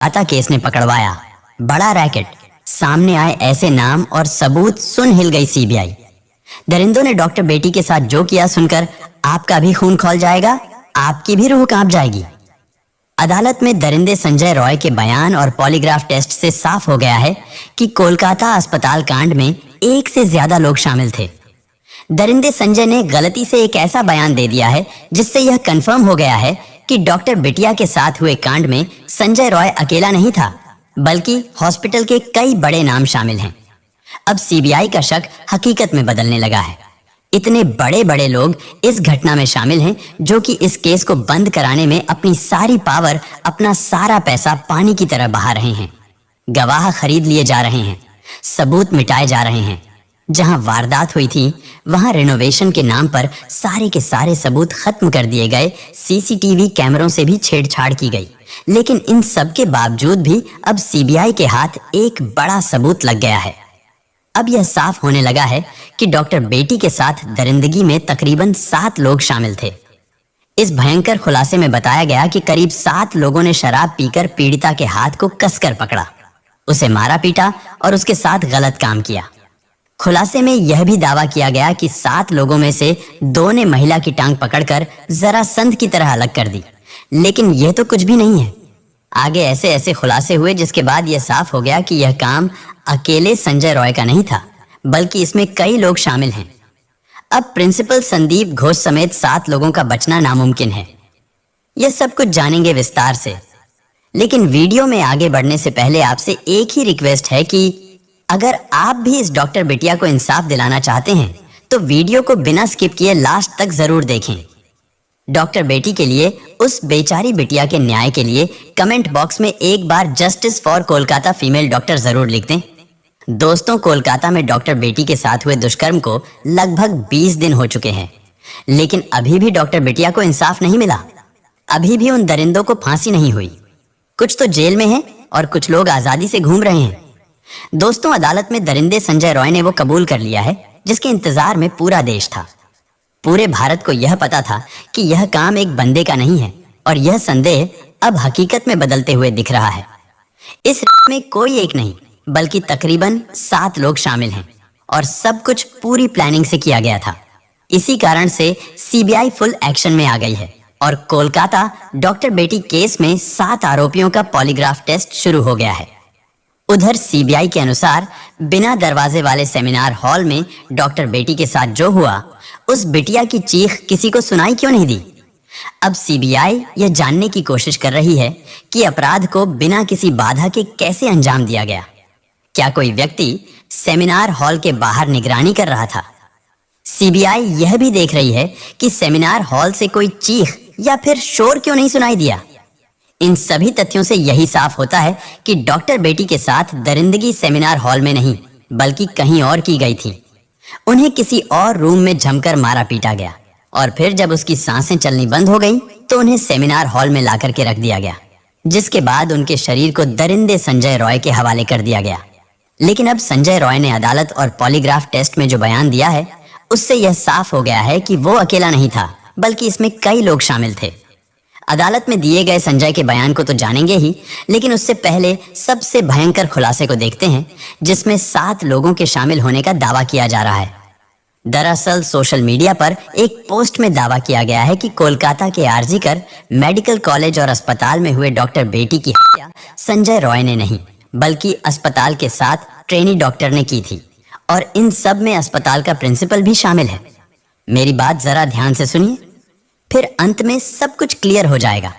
आता केस ने पकड़वाया। बड़ा रैकेट, सामने आए ऐसे नाम और सबूत सुन हिल गई सीबीआई। दरिंदों ने डॉक्टर बेटी के साथ जो किया सुनकर आपका भी खून खौल जाएगा, आपकी भी रूह कांप जाएगी। अदालत में दरिंदे संजय रॉय के बयान और पॉलीग्राफ टेस्ट से साफ हो गया है कि कोलकाता अस्पताल कांड में एक से ज्यादा लोग शामिल थे। दरिंदे संजय ने गलती से एक ऐसा बयान दे दिया है जिससे यह कंफर्म हो गया है कि डॉक्टर बिटिया के साथ हुए कांड में संजय रॉय अकेला नहीं था, बल्कि हॉस्पिटल के कई बड़े नाम शामिल हैं। अब सीबीआई का शक हकीकत में बदलने लगा है। इतने बड़े बड़े लोग इस घटना में शामिल हैं जो कि इस केस को बंद कराने में अपनी सारी पावर, अपना सारा पैसा पानी की तरह बहा रहे हैं। गवाह खरीद लिए जा रहे हैं, सबूत मिटाए जा रहे हैं। जहां वारदात हुई थी वहां रिनोवेशन के नाम पर सारे के सारे सबूत खत्म कर दिए गए, सीसीटीवी कैमरों से भी छेड़छाड़ की गई। लेकिन इन सब के बावजूद भी अब सीबीआई के हाथ एक बड़ा सबूत लग गया है। अब यह साफ होने लगा है कि डॉक्टर बेटी के साथ दरिंदगी में तकरीबन 7 लोग शामिल थे। इस भयंकर खुलासे में बताया गया कि करीब 7 लोगों ने शराब पीकर पीड़िता के हाथ को कसकर पकड़ा, उसे मारा पीटा और उसके साथ गलत काम किया। खुलासे में यह भी दावा किया गया कि 7 लोगों में से 2 ने महिला की टांग पकड़कर जरा संध की तरह अलग कर दी। लेकिन यह तो कुछ भी नहीं है। आगे ऐसे ऐसे खुलासे हुए जिसके बाद यह साफ हो गया कि यह काम अकेले संजय रॉय का नहीं था, बल्कि इसमें कई लोग शामिल हैं। अब प्रिंसिपल संदीप घोष समेत 7 लोगों का बचना नामुमकिन है। यह सब कुछ जानेंगे विस्तार से, लेकिन वीडियो में आगे बढ़ने से पहले आपसे एक ही रिक्वेस्ट है कि अगर आप भी इस डॉक्टर बिटिया को इंसाफ दिलाना चाहते हैं तो वीडियो को बिना स्किप किए लास्ट तक जरूर देखें। डॉक्टर बेटी के लिए, उस बेचारी बिटिया के न्याय के लिए कमेंट बॉक्स में एक बार justice for Kolkata female doctor जरूर लिख दें। दोस्तों, कोलकाता में डॉक्टर बेटी के साथ हुए दुष्कर्म को लगभग 20 दिन हो चुके हैं, लेकिन अभी भी डॉक्टर बिटिया को इंसाफ नहीं मिला। अभी भी उन दरिंदों को फांसी नहीं हुई। कुछ तो जेल में हैं और कुछ लोग आजादी से घूम रहे हैं। दोस्तों, अदालत में दरिंदे संजय रॉय ने वो कबूल कर लिया है जिसके इंतजार में पूरा देश था। पूरे भारत को यह पता था कि यह काम एक बंदे का नहीं है और यह संदेह अब हकीकत में बदलते हुए दिख रहा है। इस में कोई एक नहीं बल्कि तकरीबन 7 लोग शामिल हैं और सब कुछ पूरी प्लानिंग से किया गया था। इसी कारण से सीबीआई फुल एक्शन में आ गई है और कोलकाता डॉक्टर बेटी केस में 7 आरोपियों का पॉलीग्राफ टेस्ट शुरू हो गया है। उधर सीबीआई के अनुसार बिना दरवाजे वाले सेमिनार हॉल में डॉक्टर बेटी के साथ जो हुआ, उस बिटिया की चीख किसी को सुनाई क्यों नहीं दी। अब सीबीआई यह जानने की कोशिश कर रही है कि अपराध को बिना किसी बाधा के कैसे अंजाम दिया गया। क्या कोई व्यक्ति सेमिनार हॉल के बाहर निगरानी कर रहा था? सीबीआई यह भी देख रही है कि सेमिनार हॉल से कोई चीख या फिर शोर क्यों नहीं सुनाई दिया। इन सभी तथ्यों से यही साफ होता है कि डॉक्टर बेटी के साथ दरिंदगी सेमिनार हॉल में नहीं बल्कि कहीं और की गई थी। उन्हें किसी और रूम में जमकर मारा पीटा गया और फिर जब उसकी सांसें चलनी बंद हो गई तो उन्हें सेमिनार हॉल में लाकर के रख दिया गया, जिसके बाद उनके शरीर को दरिंदे संजय रॉय के हवाले कर दिया गया। लेकिन अब संजय रॉय ने अदालत और पॉलीग्राफ टेस्ट में जो बयान दिया है उससे यह साफ हो गया है कि वो अकेला नहीं था, बल्कि इसमें कई लोग शामिल थे। अदालत में दिए गए संजय के बयान को तो जानेंगे ही, लेकिन उससे पहले सबसे भयंकर खुलासे को देखते हैं जिसमें 7 लोगों के शामिल होने का दावा किया जा रहा है। दरअसल सोशल मीडिया पर एक पोस्ट में दावा किया गया है कि कोलकाता के आरजीकर मेडिकल कॉलेज और अस्पताल में हुए डॉक्टर बेटी की हत्या संजय रॉय ने नहीं बल्कि अस्पताल के साथ ट्रेनी डॉक्टर ने की थी और इन सब में अस्पताल का प्रिंसिपल भी शामिल है। मेरी बात जरा ध्यान से सुनिए, फिर अंत में सब कुछ क्लियर हो जाएगा।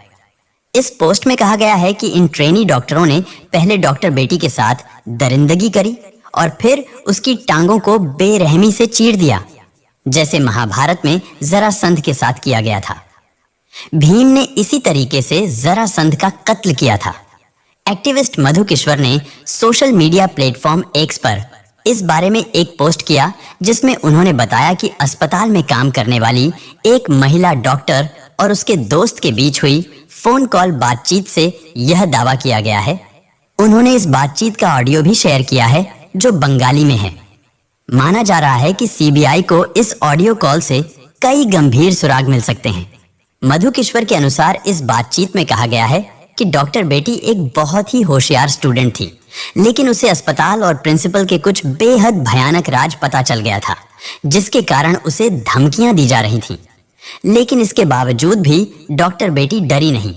इस पोस्ट में कहा गया है कि इन ट्रेनी डॉक्टरों ने पहले डॉक्टर बेटी के साथ दरिंदगी करी और फिर उसकी टांगों को बेरहमी से चीर दिया, जैसे महाभारत में जरासंध के साथ किया गया था। भीम ने इसी तरीके से जरासंध का कत्ल किया था। एक्टिविस्ट मधु किश्वर ने सोशल मीडिया प्लेटफॉर्म एक्स पर इस बारे में एक पोस्ट किया जिसमें उन्होंने बताया कि अस्पताल में काम करने वाली एक महिला डॉक्टर और उसके दोस्त के बीच हुई फोन कॉल बातचीत से यह दावा किया गया है। उन्होंने इस बातचीत का ऑडियो भी शेयर किया है जो बंगाली में है। माना जा रहा है कि सीबीआई को इस ऑडियो कॉल से कई गंभीर सुराग मिल सकते हैं। मधु किश्वर के अनुसार इस बातचीत में कहा गया है कि डॉक्टर बेटी एक बहुत ही होशियार स्टूडेंट थी, लेकिन उसे अस्पताल और प्रिंसिपल के कुछ बेहद भयानक राज पता चल गया था, जिसके कारण उसे धमकियां दी जा रही थीं। लेकिन इसके बावजूद भी डॉक्टर बेटी डरी नहीं।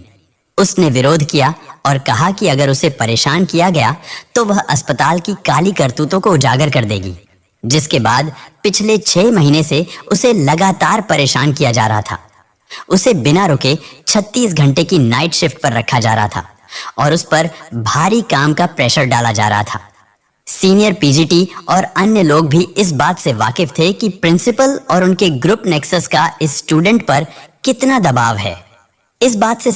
उसने विरोध किया और कहा कि अगर उसे परेशान किया गया तो वह अस्पताल की काली करतूतों को उजागर कर देगी। जिसके बाद पिछले 6 महीने से उसे लगातार परेशान किया जा रहा था। उसे बिना रुके 36 घंटे की नाइट शिफ्ट पर रखा जा रहा था और उस पर भारी काम का प्रेशर डाला जा रहा था। सीनियर पीजीटी और अन्य लोग भी इस बात से वाकिफ थे कि प्रिंसिपल और उनके ग्रुप नेक्सस का इस स्टूडेंट पर कितना दबाव है। इस बात से